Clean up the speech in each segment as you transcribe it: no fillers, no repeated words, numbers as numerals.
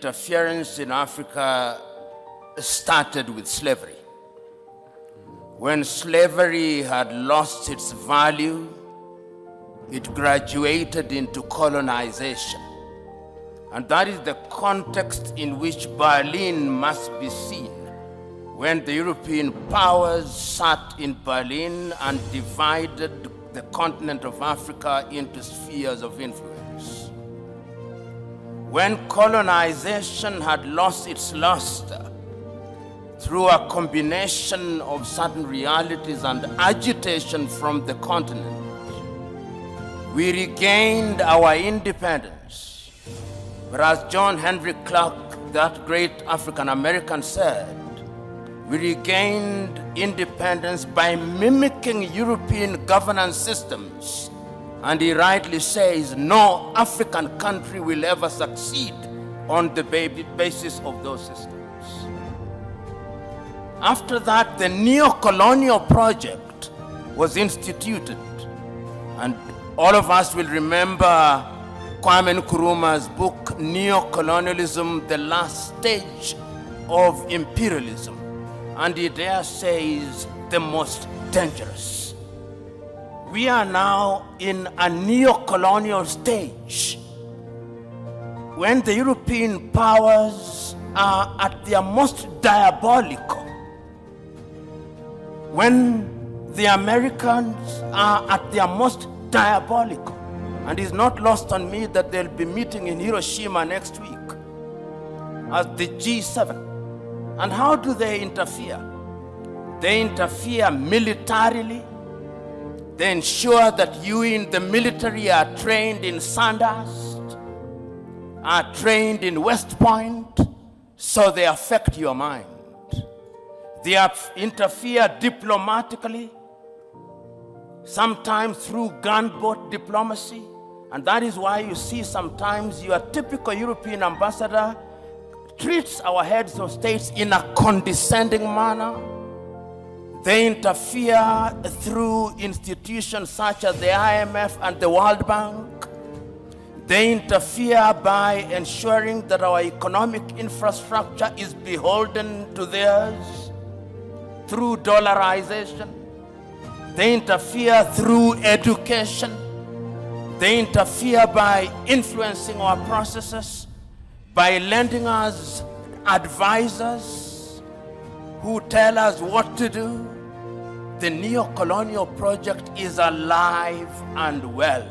interference in Africa started with slavery. When slavery had lost its value, it graduated into colonization. And that is the context in which Berlin must be seen. When the European powers sat in Berlin and divided the continent of Africa into spheres of influence. When colonization had lost its luster through a combination of certain realities and agitation from the continent, we regained our independence. But as John Henry Clark, that great African-American, said, we regained independence by mimicking European governance systems. And he rightly says, no African country will ever succeed on the basis of those systems. After that, the neo-colonial project was instituted. And all of us will remember Kwame Nkrumah's book, Neo-Colonialism, the Last Stage of Imperialism. And he there says the most dangerous. We are now in a neo-colonial stage when the European powers are at their most diabolical, when the Americans are at their most diabolical. And it's not lost on me that they'll be meeting in Hiroshima next week as the G7. And how do they interfere? They interfere militarily. They ensure that you in the military are trained in Sandhurst, are trained in West Point, so they affect your mind. They interfere diplomatically, sometimes through gunboat diplomacy. And that is why you see sometimes your typical European ambassador treats our heads of states in a condescending manner. They interfere through institutions such as the IMF and the World Bank. They interfere by ensuring that our economic infrastructure is beholden to theirs through dollarization. They interfere through education. They interfere by influencing our processes, by lending us advisors who tell us what to do. The neo-colonial project is alive and well,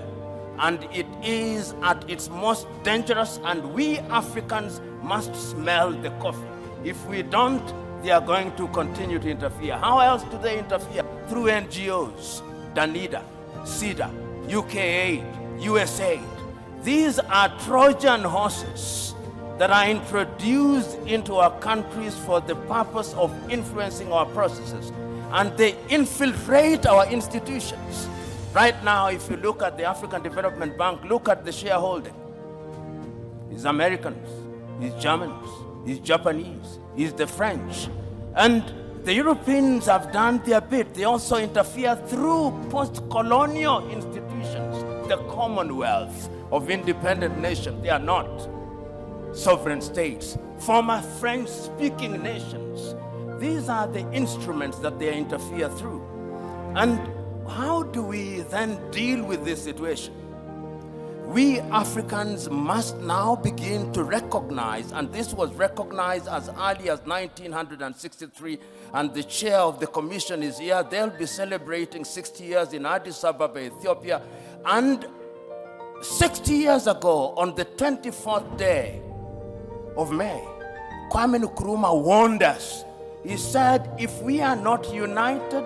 and it is at its most dangerous, and we Africans must smell the coffee. If we don't, they are going to continue to interfere. How else do they interfere? Through NGOs, Danida, CEDA, UKAID, USAID. These are Trojan horses that are introduced into our countries for the purpose of influencing our processes. And they infiltrate our institutions. Right now, if you look at the African Development Bank, look at the shareholding. It's Americans, it's Germans, it's Japanese, it's the French. And the Europeans have done their bit. They also interfere through post-colonial institutions, the Commonwealth of independent nations. They are not sovereign states, former French-speaking nations. These are the instruments that they interfere through. And how do we then deal with this situation? We Africans must now begin to recognize, and this was recognized as early as 1963, and the chair of the commission is here. They'll be celebrating 60 years in Addis Ababa, Ethiopia. And 60 years ago, on the 24th day of May, Kwame Nkrumah warned us. He said, if we are not united,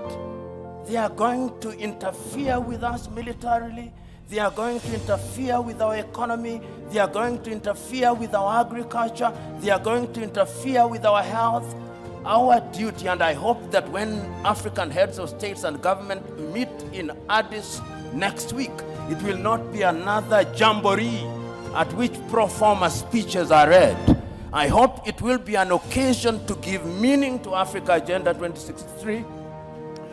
they are going to interfere with us militarily. They are going to interfere with our economy. They are going to interfere with our agriculture. They are going to interfere with our health. Our duty, and I hope that when African heads of states and government meet in Addis next week, it will not be another jamboree at which pro forma speeches are read. I hope it will be an occasion to give meaning to Africa Agenda 2063.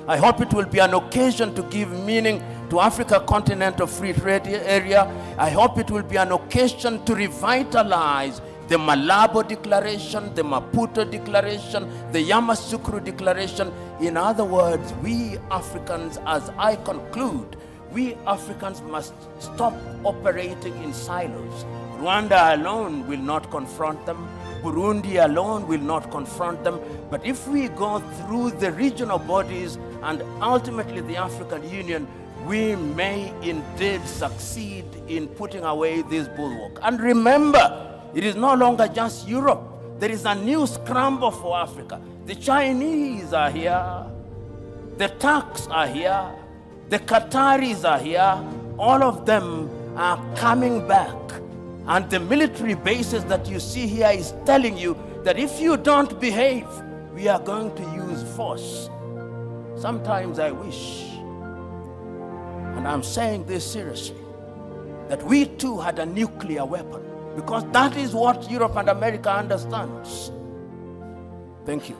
I hope it will be an occasion to give meaning to Africa Continental Free Trade Area. I hope it will be an occasion to revitalize the the Malabo Declaration, the Maputo Declaration, the Yamoussoukro Declaration. In other words, we Africans, as I conclude, we Africans must stop operating in silos. Rwanda alone will not confront them. Burundi alone will not confront them. But if we go through the regional bodies and ultimately the African Union, we may indeed succeed in putting away this bulwark. And remember, it is no longer just Europe. There is a new scramble for Africa. The Chinese are here. The Turks are here. The Qataris are here. All of them are coming back. And the military bases that you see here is telling you that if you don't behave, we are going to use force. Sometimes I wish, and I'm saying this seriously, that we too had a nuclear weapon, because that is what Europe and America understands. Thank you.